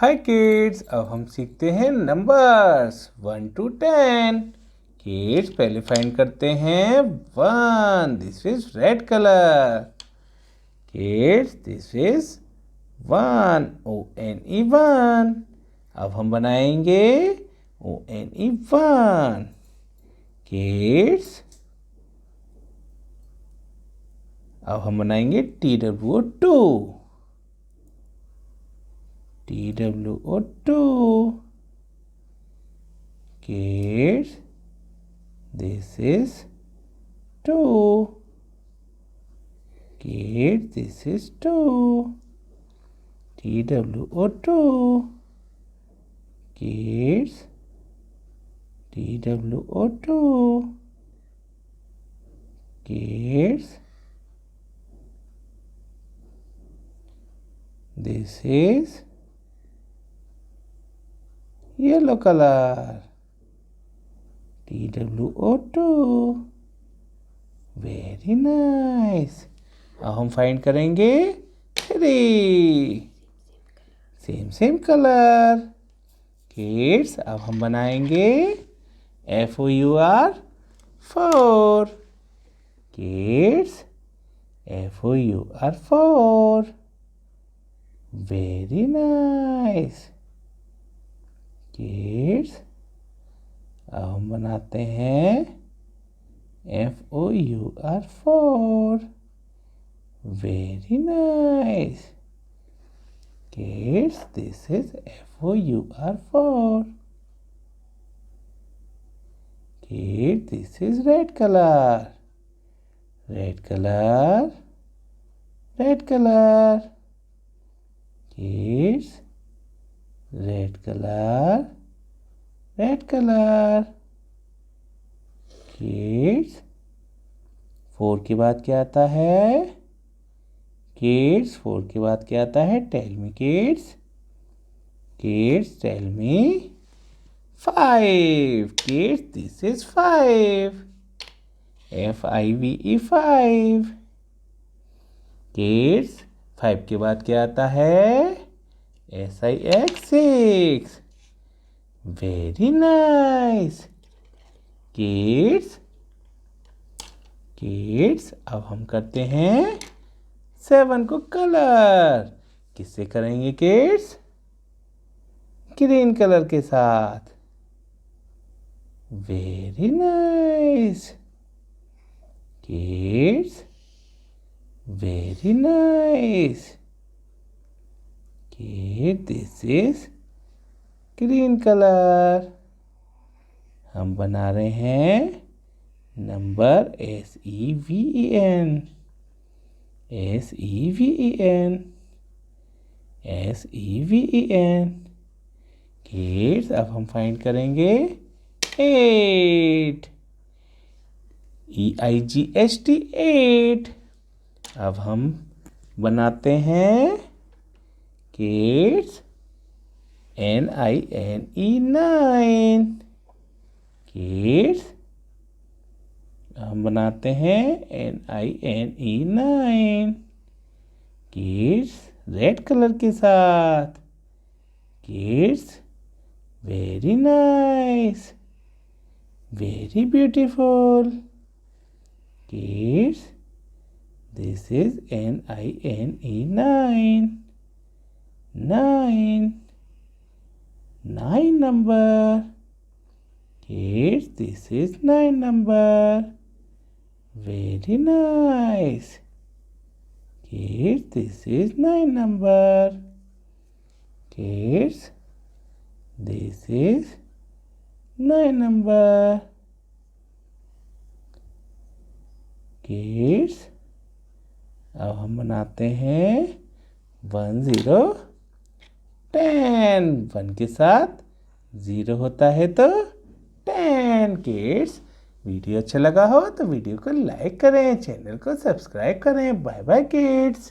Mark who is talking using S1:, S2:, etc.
S1: हाय kids, अब हम सीखते हैं नंबर्स 1 to 10। किड्स, पहले फाइंड करते हैं 1। This is red colour. Kids, this is 1, ONE 1। अब हम बनाएंगे ONE 1। किड्स, अब हम बनाएंगे TWO 2। TWO 2। Kids, this is 2. Kids, this is 2. TWO 2. Kids, TWO 2. Kids, this is yellow color. TWO 2. Very nice. अब हम फाइंड करेंगे 3। Same colour. किड्स, अब हम बनाएंगे FOUR 4। Kids, FOUR 4। Very nice. Kids, अब हम बनाते हैं FOUR 4। Very nice. Kids, this is FOUR 4. Kids, this is red color. Red color. Red color. Kids, red color. Red color. Kids, 4 के बाद क्या आता है? Kids, 4 के बाद क्या आता है? Tell me, kids. Kids, tell me. 5. Kids, this is 5. FIVE 5. Kids, 5 के बाद क्या आता है? SIX 6. Very nice. Kids, अब हम करते हैं 7 को कलर। किससे करेंगे किड्स? ग्रीन कलर के साथ। Very nice. Kids, very nice. Kids, this is green colour. हम बना रहे हैं number SEVEN। SEVEN। SEVEN। Kids, अब हम फाइंड करेंगे 8। EIGHT 8। अब हम बनाते हैं किड्स NINE 9। किड्स, हम बनाते हैं NINE 9। किड्स, रेड कलर के साथ। Kids, very nice. Very beautiful. Kids, this is NINE 9। 9 number. Kids, this is 9 number. Very nice. Kids, this is 9 number. Kids, this is 9 number. Kids, अब हम बनाते हैं 1 0 10। 1 के साथ 0 होता है तो 10। किड्स, वीडियो अच्छा लगा हो तो वीडियो को लाइक करें, चैनल को सब्सक्राइब करें। Bye bye kids.